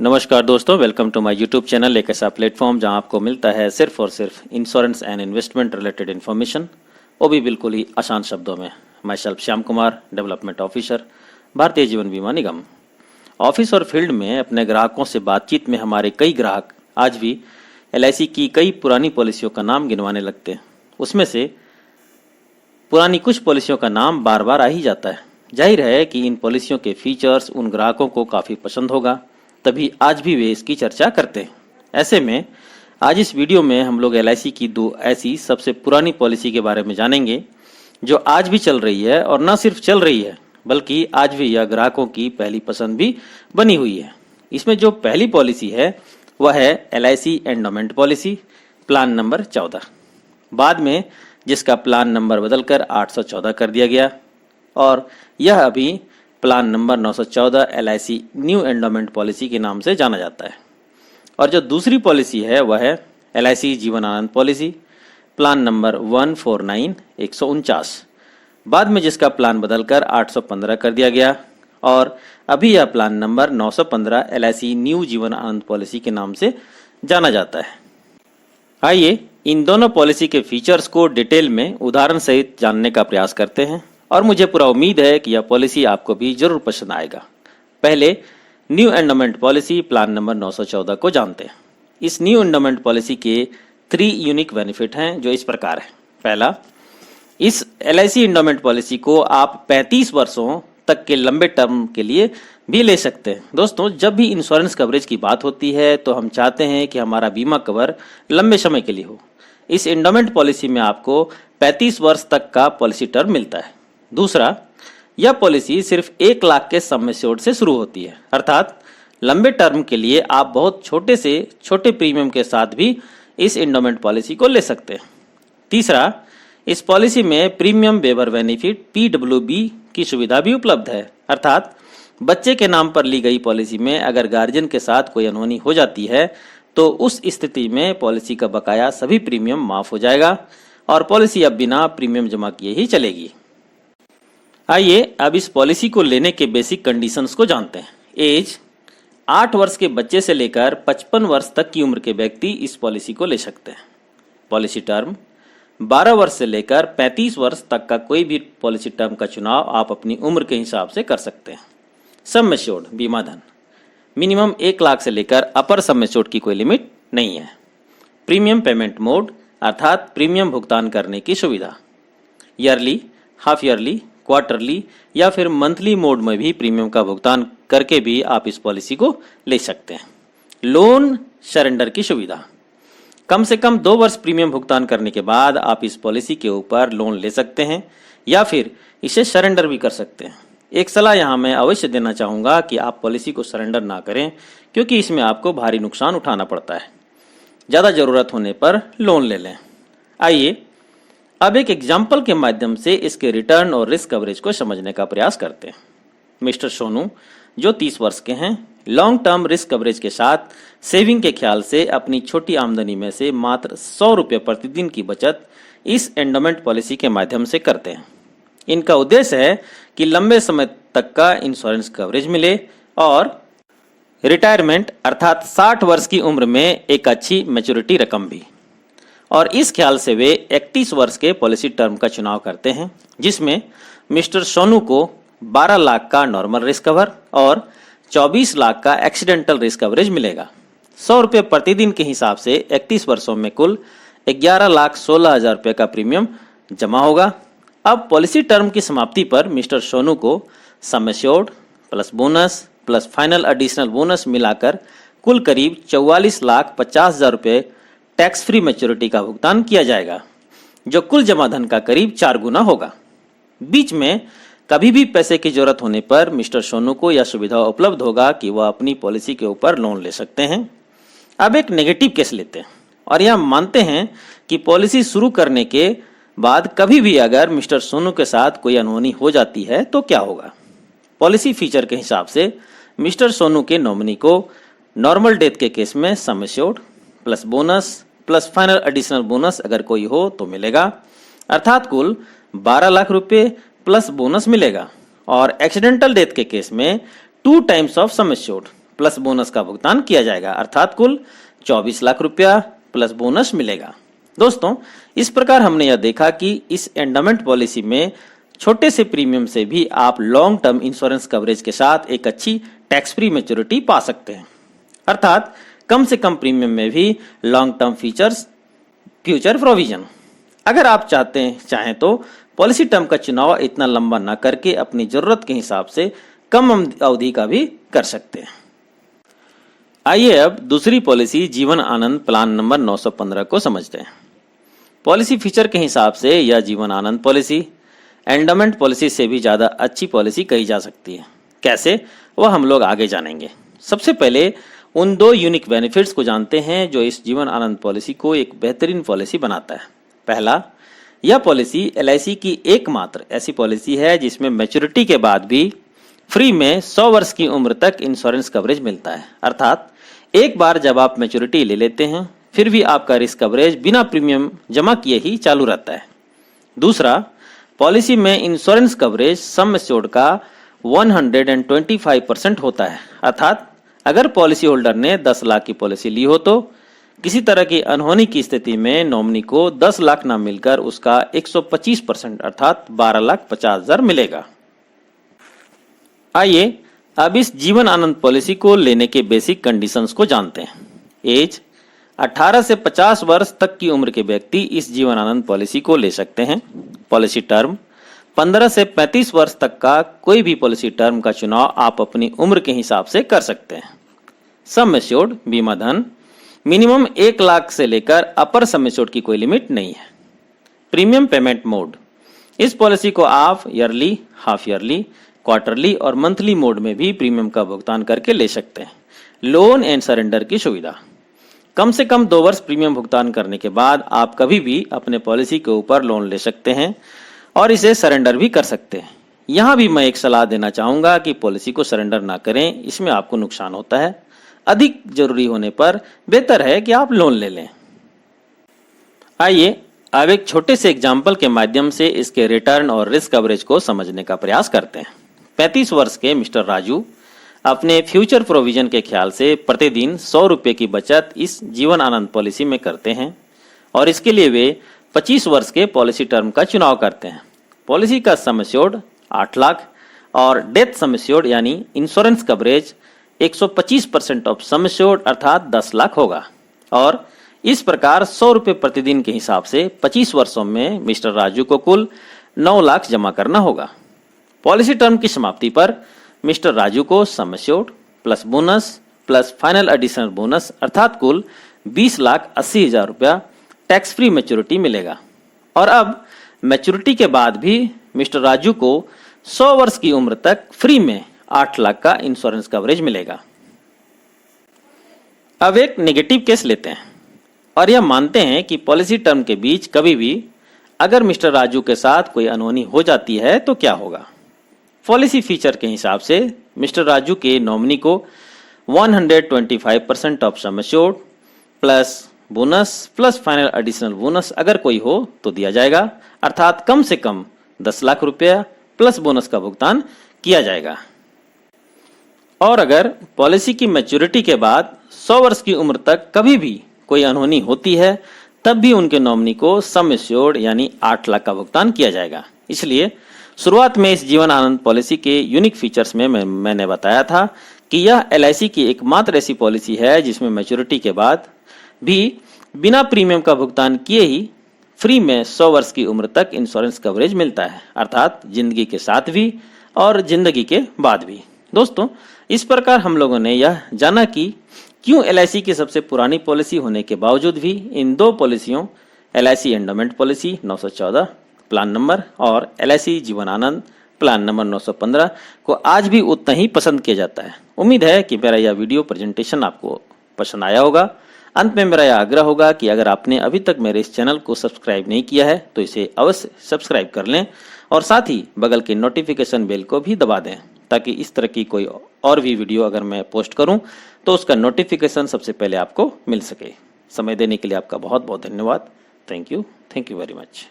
नमस्कार दोस्तों, welcome to my YouTube channel. एक ऐसा प्लेटफॉर्म जहां आपको मिलता है सिर्फ और सिर्फ insurance and investment related information, वो भी बिल्कुल ही आसान शब्दों में। My self Shyam Kumar, development officer, Bharatiya Jeevan बीमा निगम। ऑफिस और फील्ड में अपने ग्राहकों से बातचीत में हमारे कई ग्राहक आज भी LIC की कई पुरानी पॉलिसियों का नाम गिनवाने लगते हैं। उसमें से पुरानी कुछ पॉलिसियों का नाम बार बार आ ही जाता है। जाहिर है कि इन पॉलिसियों के फीचर्स उन ग्राहकों को काफ़ी पसंद होगा, तभी आज भी वे इसकी चर्चा करते हैं। ऐसे में आज इस वीडियो में हम लोग LIC की दो ऐसी सबसे पुरानी पॉलिसी के बारे में जानेंगे जो आज भी चल रही है, और न सिर्फ चल रही है बल्कि आज भी यह ग्राहकों की पहली पसंद भी बनी हुई है। इसमें जो पहली पॉलिसी है वह है LIC endowment policy, plan number 14। बाद में जिसका प्लान नंबर बदलकर 814 कर दिया गया, और यह अभी plan number 914 LIC new endowment policy के नाम से जाना जाता है। और जो दूसरी पॉलिसी है वह है LIC Jeevan Anand policy, plan number 149 बाद में जिसका प्लान बदलकर 815 कर दिया गया, और अभी यह plan number 915 LIC new Jeevan Anand policy के नाम से जाना जाता है। आइए इन दोनों पॉलिसी के फीचर्स को डिटेल में उदाहरण सहित जानने का प्रयास करते हैं, और मुझे पूरा उम्मीद है कि यह पॉलिसी आपको भी जरूर पसंद आएगा। पहले new endowment policy plan number 914 को जानते हैं। इस न्यू एंडोमेंट पॉलिसी के 3 यूनिक बेनिफिट हैं जो इस प्रकार है। पहला, इस LIC एंडोमेंट पॉलिसी को आप 35 वर्षों तक के लंबे टर्म के लिए भी ले सकते हैं। दोस्तों, जब भी इंश्योरेंस कवरेज की बात होती है तो हम चाहते हैं कि हमारा बीमा कवर लंबे समय के लिए हो। इस एंडोमेंट पॉलिसी में आपको 35 वर्ष तक का पॉलिसी टर्म मिलता है। दूसरा, यह पॉलिसी सिर्फ 1 लाख के सम एश्योर्ड से शुरू होती है, अर्थात लंबे टर्म के लिए आप बहुत छोटे से छोटे प्रीमियम के साथ भी इस एंडोमेंट पॉलिसी को ले सकते हैं। तीसरा, इस पॉलिसी में प्रीमियम वेवर बेनिफिट PWB की सुविधा भी उपलब्ध है, अर्थात बच्चे के नाम पर ली गई पॉलिसी में अगर गार्जियन के साथ कोई अनहोनी हो जाती है तो उस स्थिति में पॉलिसी का बकाया सभी प्रीमियम माफ हो जाएगा और पॉलिसी अब बिना प्रीमियम जमा किए ही चलेगी। आइए अब इस पॉलिसी को लेने के बेसिक कंडीशंस को जानते हैं। एज 8 वर्ष के बच्चे से लेकर 55 वर्ष तक की उम्र के व्यक्ति इस पॉलिसी को ले सकते हैं। पॉलिसी टर्म 12 वर्ष से लेकर 35 वर्ष तक का कोई भी पॉलिसी टर्म का चुनाव आप अपनी उम्र के हिसाब से कर सकते हैं। सम एश्योर्ड बीमा धन मिनिमम 1 लाख से लेकर अपर सम एश्योर्ड की कोई लिमिट नहीं है। प्रीमियम पेमेंट मोड अर्थात प्रीमियम भुगतान करने की सुविधा, ईयरली, हाफ ईयरली, क्वार्टरली या फिर मंथली मोड में भी प्रीमियम का भुगतान करके भी आप इस पॉलिसी को ले सकते हैं। लोन सरेंडर की सुविधा, कम से कम 2 वर्ष प्रीमियम भुगतान करने के बाद आप इस पॉलिसी के ऊपर लोन ले सकते हैं या फिर इसे सरेंडर भी कर सकते हैं। एक सलाह यहाँ मैं अवश्य देना चाहूँगा कि आप पॉलिसी को सरेंडर ना करें, क्योंकि इसमें आपको भारी नुकसान उठाना पड़ता है। ज़्यादा ज़रूरत होने पर लोन ले लें। आइए अब एक एग्जाम्पल के माध्यम से इसके रिटर्न और रिस्क कवरेज को समझने का प्रयास करते हैं। मिस्टर सोनू जो 30 वर्ष के हैं, लॉन्ग टर्म रिस्क कवरेज के साथ सेविंग के ख्याल से अपनी छोटी आमदनी में से मात्र 100 रुपये प्रतिदिन की बचत इस एंडोमेंट पॉलिसी के माध्यम से करते हैं। इनका उद्देश्य है कि लंबे समय तक का इंश्योरेंस कवरेज मिले और रिटायरमेंट अर्थात 60 वर्ष की उम्र में एक अच्छी मैच्योरिटी रकम भी। और इस ख्याल से वे 31 वर्ष के पॉलिसी टर्म का चुनाव करते हैं, जिसमें मिस्टर सोनू को 12 लाख का नॉर्मल रिस्क कवर और 24 लाख का एक्सीडेंटल रिस्क कवरेज मिलेगा। 100 रुपये प्रतिदिन के हिसाब से 31 वर्षों में कुल 11,16,000 रुपये का प्रीमियम जमा होगा। अब पॉलिसी टर्म की समाप्ति पर मिस्टर सोनू को sum assured plus bonus plus final additional bonus मिलाकर कुल करीब 44,50,000 रुपये टैक्स फ्री मैच्योरिटी का भुगतान किया जाएगा, जो कुल जमा धन का करीब 4 गुना होगा। बीच में कभी भी पैसे की जरूरत होने पर मिस्टर सोनू को यह सुविधा उपलब्ध होगा कि वह अपनी पॉलिसी के ऊपर लोन ले सकते हैं। अब एक नेगेटिव केस लेते हैं और यह मानते हैं कि पॉलिसी शुरू करने के बाद कभी भी अगर मिस्टर सोनू के साथ कोई अनहोनी हो जाती है तो क्या होगा। पॉलिसी फीचर के हिसाब से मिस्टर सोनू के नॉमिनी को नॉर्मल डेथ के केस में sum assured plus bonus plus final additional bonus अगर कोई हो तो मिलेगा, अर्थात कुल 12 लाख रुपए प्लस बोनस मिलेगा। और एक्सीडेंटल डेथ के केस में 2 times of sum assured plus bonus का भुगतान किया जाएगा, अर्थात कुल 24 लाख रुपया प्लस बोनस मिलेगा। दोस्तों, इस प्रकार हमने यह देखा कि इस एंडोमेंट पॉलिसी में छोटे से प्रीमियम से भी आप लॉन्ग टर्म इंश्योरेंस कवरेज के साथ एक अच्छी टैक्स फ्री मैच्योरिटी पा सकते हैं, अर्थात कम से कम प्रीमियम में भी लॉन्ग टर्म फ्यूचर प्रोविजन। अगर आप चाहें तो पॉलिसी टर्म का चुनाव इतना लंबा न करके अपनी जरूरत के हिसाब से कम अवधि का भी कर सकते हैं। आइए अब दूसरी policy Jeevan Anand plan number 915 को समझते हैं। पॉलिसी फीचर के हिसाब से यह Jeevan Anand policy endowment policy से भी ज्यादा अच्छी पॉलिसी कही जा सकती है। कैसे, वह हम लोग आगे जानेंगे। सबसे पहले उन दो यूनिक बेनिफिट्स को जानते हैं जो इस जीवन आनंद पॉलिसी को एक बेहतरीन पॉलिसी बनाता है। पहला, यह पॉलिसी LIC की एकमात्र ऐसी पॉलिसी है जिसमें मैच्योरिटी के बाद भी फ्री में 100 वर्ष की उम्र तक इंश्योरेंस कवरेज मिलता है, अर्थात एक बार जब आप मैच्योरिटी ले लेते हैं फिर भी आपका रिस्क कवरेज बिना प्रीमियम जमा किए ही चालू रहता है। दूसरा, पॉलिसी में इंश्योरेंस कवरेज सम एश्योर्ड का 125% होता है, अर्थात अगर पॉलिसी होल्डर ने 10 लाख की पॉलिसी ली हो तो किसी तरह की अनहोनी की स्थिति में नॉमिनी को 10 लाख ना मिलकर उसका 125% अर्थात 12,50,000 मिलेगा। आइए अब इस जीवन आनंद पॉलिसी को लेने के बेसिक कंडीशंस को जानते हैं। एज 18 से 50 वर्ष तक की उम्र के व्यक्ति इस जीवन आनंद पॉलिसी को ले सकते हैं। पॉलिसी टर्म 15 से 35 वर्ष तक का कोई भी पॉलिसी टर्म का चुनाव आप अपनी उम्र के हिसाब से कर सकते हैं। सम एश्योर्ड बीमा धन मिनिमम 1 लाख से लेकर अपर सम एश्योर्ड की कोई लिमिट नहीं है। प्रीमियम पेमेंट मोड, इस पॉलिसी को आप ईयरली, हाफ ईयरली, क्वार्टरली और मंथली मोड में भी प्रीमियम का भुगतान करके ले सकते हैं। लोन एंड सरेंडर की सुविधा, कम से कम 2 वर्ष प्रीमियम भुगतान करने के बाद आप कभी भी अपने पॉलिसी के ऊपर लोन ले सकते हैं और इसे सरेंडर भी कर सकते हैं। यहाँ भी मैं एक सलाह देना चाहूंगा कि पॉलिसी को सरेंडर ना करें, इसमें आपको नुकसान होता है। अधिक जरूरी होने पर बेहतर है कि आप लोन ले लें। आइए अब एक छोटे से एग्जाम्पल के माध्यम से इसके रिटर्न और रिस्क कवरेज को समझने का प्रयास करते हैं। 35 वर्ष के मिस्टर राजू अपने फ्यूचर प्रोविजन के ख्याल से प्रतिदिन 100 रुपये की बचत इस जीवन आनंद पॉलिसी में करते हैं और इसके लिए वे 25 वर्ष के पॉलिसी टर्म का चुनाव करते हैं। पॉलिसी का सम एश्योर्ड 8 लाख और डेथ सम एश्योर्ड यानी insurance coverage 125% of sum assured अर्थात 10 लाख होगा और इस प्रकार 100 रुपये प्रतिदिन के हिसाब से 25 वर्षों में मिस्टर राजू को कुल 9 लाख जमा करना होगा। पॉलिसी टर्म की समाप्ति पर मिस्टर राजू को sum assured plus bonus plus final additional bonus अर्थात कुल 20,80,000 रुपया टैक्स फ्री मैच्योरिटी मिलेगा और अब मैच्योरिटी के बाद भी मिस्टर राजू को 100 वर्ष की उम्र तक फ्री में 8 लाख का इंश्योरेंस कवरेज मिलेगा। अब एक नेगेटिव केस लेते हैं और यह मानते हैं कि पॉलिसी टर्म के बीच कभी भी अगर मिस्टर राजू के साथ कोई अनहोनी हो जाती है तो क्या होगा। पॉलिसी फीचर के हिसाब से मिस्टर राजू के नॉमिनी को 125% of sum assured plus bonus plus final additional bonus अगर कोई हो तो दिया जाएगा, अर्थात कम से कम 10 लाख रुपया प्लस बोनस का भुगतान किया जाएगा। और अगर पॉलिसी की मैच्योरिटी के बाद 100 वर्ष की उम्र तक कभी भी कोई अनहोनी होती है तब भी उनके नॉमिनी को सम एश्योर्ड यानी 8 लाख का भुगतान किया जाएगा। इसलिए शुरुआत में इस जीवन आनंद पॉलिसी के यूनिक फीचर्स में मैंने बताया था कि यह LIC की एकमात्र ऐसी पॉलिसी है जिसमें मैच्योरिटी के बाद भी बिना प्रीमियम का भुगतान किए ही फ्री में 100 वर्ष की उम्र तक इंश्योरेंस कवरेज मिलता है, अर्थात जिंदगी के साथ भी और जिंदगी के बाद भी। दोस्तों, इस प्रकार हम लोगों ने यह जाना कि क्यों LIC की सबसे पुरानी पॉलिसी होने के बावजूद भी इन दो पॉलिसियों LIC endowment policy 914 plan number और LIC Jeevan Anand plan number 915 को आज भी उतना ही पसंद किया जाता है। उम्मीद है कि मेरा यह वीडियो प्रेजेंटेशन आपको पसंद आया होगा। अंत में मेरा यह आग्रह होगा कि अगर आपने अभी तक मेरे इस चैनल को सब्सक्राइब नहीं किया है तो इसे अवश्य सब्सक्राइब कर लें और साथ ही बगल के नोटिफिकेशन बेल को भी दबा दें ताकि इस तरह की कोई और भी वीडियो अगर मैं पोस्ट करूं तो उसका नोटिफिकेशन सबसे पहले आपको मिल सके। समय देने के लिए आपका बहुत बहुत धन्यवाद। Thank you very much.